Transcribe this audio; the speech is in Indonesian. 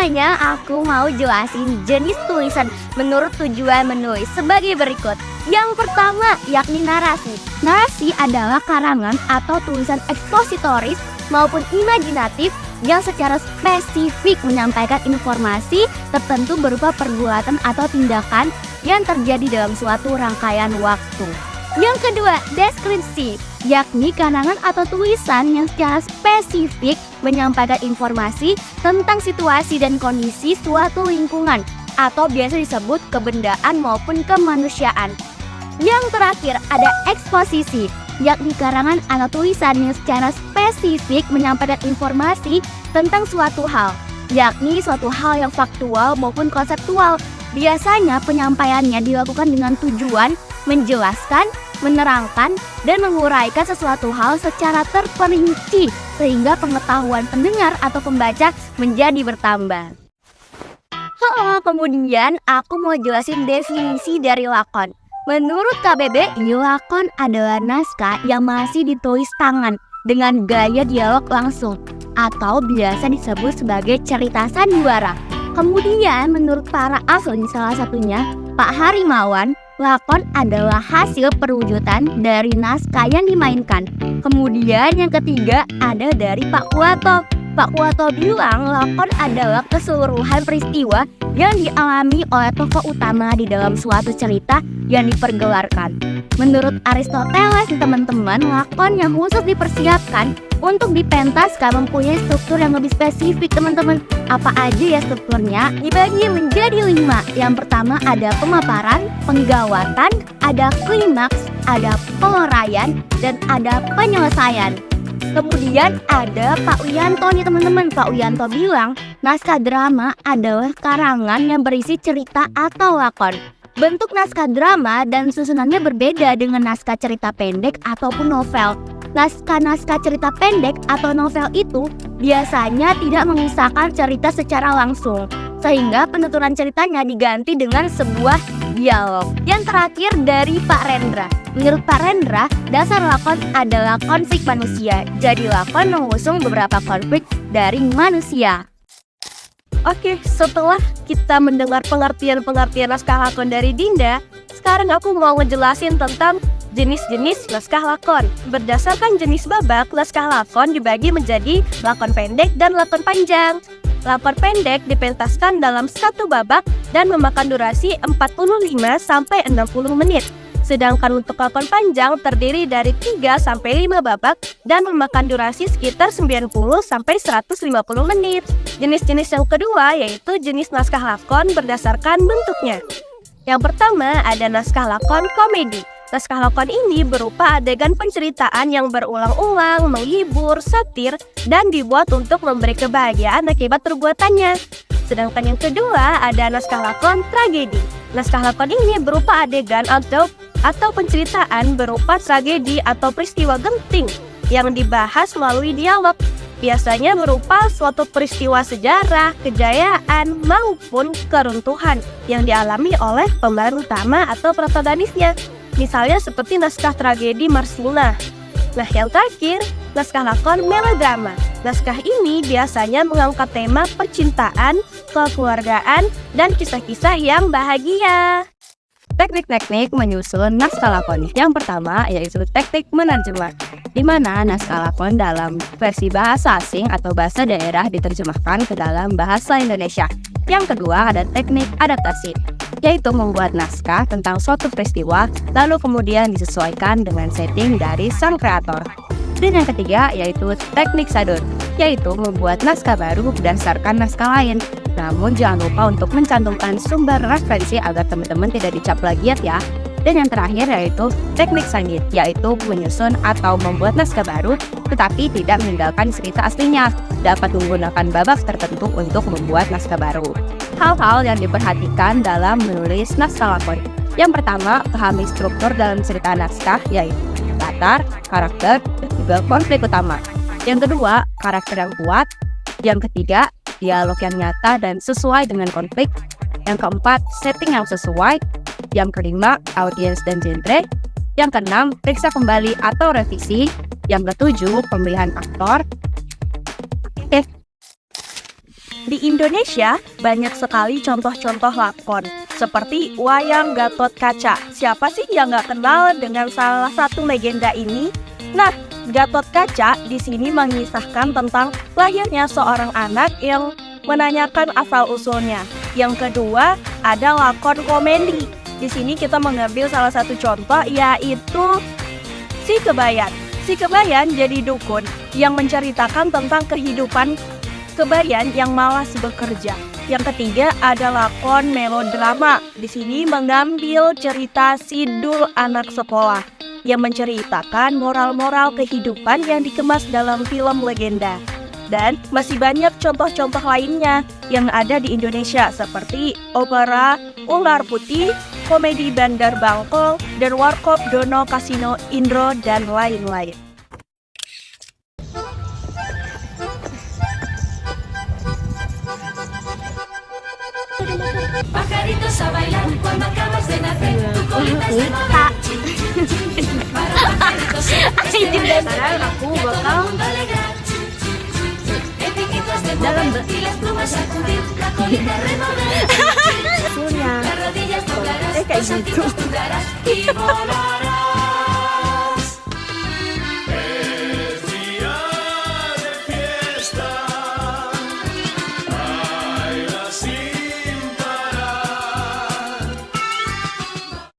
Pertamanya aku mau jelasin jenis tulisan menurut tujuan menulis sebagai berikut. Yang pertama yakni narasi. Narasi adalah karangan atau tulisan ekspositoris maupun imajinatif yang secara spesifik menyampaikan informasi tertentu berupa perbuatan atau tindakan yang terjadi dalam suatu rangkaian waktu. Yang kedua, deskripsi, yakni karangan atau tulisan yang secara spesifik menyampaikan informasi tentang situasi dan kondisi suatu lingkungan atau biasa disebut kebendaan maupun kemanusiaan. Yang terakhir ada eksposisi, yakni karangan atau tulisan yang secara spesifik menyampaikan informasi tentang suatu hal, yakni suatu hal yang faktual maupun konseptual. Biasanya penyampaiannya dilakukan dengan tujuan menjelaskan, menerangkan, dan menguraikan sesuatu hal secara terperinci sehingga pengetahuan pendengar atau pembaca menjadi bertambah. Kemudian aku mau jelasin definisi dari lakon. Menurut KBBI, lakon adalah naskah yang masih ditulis tangan dengan gaya dialog langsung atau biasa disebut sebagai cerita sandiwara. Kemudian menurut para ahli, salah satunya Pak Harimawan, lakon adalah hasil perwujudan dari naskah yang dimainkan. Kemudian yang ketiga ada dari Pak Kuwato. Pak Kuwato bilang lakon adalah keseluruhan peristiwa yang dialami oleh tokoh utama di dalam suatu cerita yang dipergelarkan. Menurut Aristoteles, teman-teman, lakon yang khusus dipersiapkan untuk dipentaskan mempunyai struktur yang lebih spesifik, teman-teman. Apa aja ya strukturnya? Dibagi menjadi 5. Yang pertama ada pemaparan, penggawatan, ada klimaks, ada penguraian, dan ada penyelesaian. Kemudian ada Pak Wiyanto nih teman-teman. Pak Wiyanto bilang naskah drama adalah karangan yang berisi cerita atau lakon. Bentuk naskah drama dan susunannya berbeda dengan naskah cerita pendek ataupun novel. Naskah-naskah cerita pendek atau novel itu biasanya tidak mengisahkan cerita secara langsung, sehingga penuturan ceritanya diganti dengan sebuah dialog. Yang terakhir dari Pak Rendra. Menurut Pak Rendra, dasar lakon adalah konflik manusia. Jadi lakon mengusung beberapa konflik dari manusia. Oke, setelah kita mendengar pengertian-pengertian naskah lakon dari Dinda, sekarang aku mau ngejelasin tentang jenis-jenis naskah lakon. Berdasarkan jenis babak, naskah lakon dibagi menjadi lakon pendek dan lakon panjang. Lakon pendek dipentaskan dalam satu babak dan memakan durasi 45 sampai 60 menit. Sedangkan untuk lakon panjang terdiri dari 3 sampai 5 babak dan memakan durasi sekitar 90 sampai 150 menit. Jenis-jenis yang kedua yaitu jenis naskah lakon berdasarkan bentuknya. Yang pertama ada naskah lakon komedi. Naskah lakon ini berupa adegan penceritaan yang berulang-ulang, menghibur, satir, dan dibuat untuk memberi kebahagiaan akibat perbuatannya. Sedangkan yang kedua ada naskah lakon tragedi. Naskah lakon ini berupa adegan atau penceritaan berupa tragedi atau peristiwa genting yang dibahas melalui dialog. Biasanya berupa suatu peristiwa sejarah, kejayaan, maupun keruntuhan yang dialami oleh pemeran utama atau protagonisnya. Misalnya seperti naskah tragedi Marsina. Nah, yang terakhir, naskah lakon melodrama. Naskah ini biasanya mengangkat tema percintaan, kekeluargaan, dan kisah-kisah yang bahagia. Teknik-teknik menyusun naskah lakon. Yang pertama yaitu teknik menerjemah, di mana naskah lakon dalam versi bahasa asing atau bahasa daerah diterjemahkan ke dalam bahasa Indonesia. Yang kedua ada teknik adaptasi, yaitu membuat naskah tentang suatu peristiwa lalu kemudian disesuaikan dengan setting dari sang kreator. Dan yang ketiga yaitu teknik sadur, yaitu membuat naskah baru berdasarkan naskah lain. Namun jangan lupa untuk mencantumkan sumber referensi agar teman-teman tidak dicap plagiat ya. Dan yang terakhir yaitu teknik sandit, yaitu menyusun atau membuat naskah baru tetapi tidak meninggalkan cerita aslinya. Dapat menggunakan babak tertentu untuk membuat naskah baru. Hal-hal yang diperhatikan dalam menulis naskah lakon. Yang pertama, pahami struktur dalam cerita naskah, yaitu latar, karakter, dan juga konflik utama. Yang kedua, karakter yang kuat. Yang ketiga, dialog yang nyata dan sesuai dengan konflik. Yang keempat, setting yang sesuai. Yang kelima, audiens dan genre. Yang keenam, periksa kembali atau revisi. Yang ketujuh, pemilihan aktor. Di Di Indonesia, banyak sekali contoh-contoh lakon, seperti wayang Gatot Kaca. Siapa sih yang nggak kenal dengan salah satu legenda ini? Nah, Gatot Kaca di sini mengisahkan tentang lahirnya seorang anak yang menanyakan asal-usulnya. Yang kedua, ada lakon komedi. Di sini kita mengambil salah satu contoh, yaitu Si Kebayan. Si Kebayan jadi dukun yang menceritakan tentang kehidupan Kebayan yang malas bekerja. Yang ketiga ada lakon melodrama. Di sini mengambil cerita Sidul anak sekolah yang menceritakan moral-moral kehidupan yang dikemas dalam film legenda. Dan masih banyak contoh-contoh lainnya yang ada di Indonesia seperti opera Ular Putih, komedi Bandar Bangkol, dan Warkop Dono Kasino Indro, dan lain-lain. Pajaritos a bailar cuando acabas de nacer. Tu colita es de mariachi. Para pajaritos Sekarang aku bakal el piquito es de mover y las plumas sacudir. La colita remover. susunya. Las rodillas doblarás, kayak los saltitos tú darás y volarás.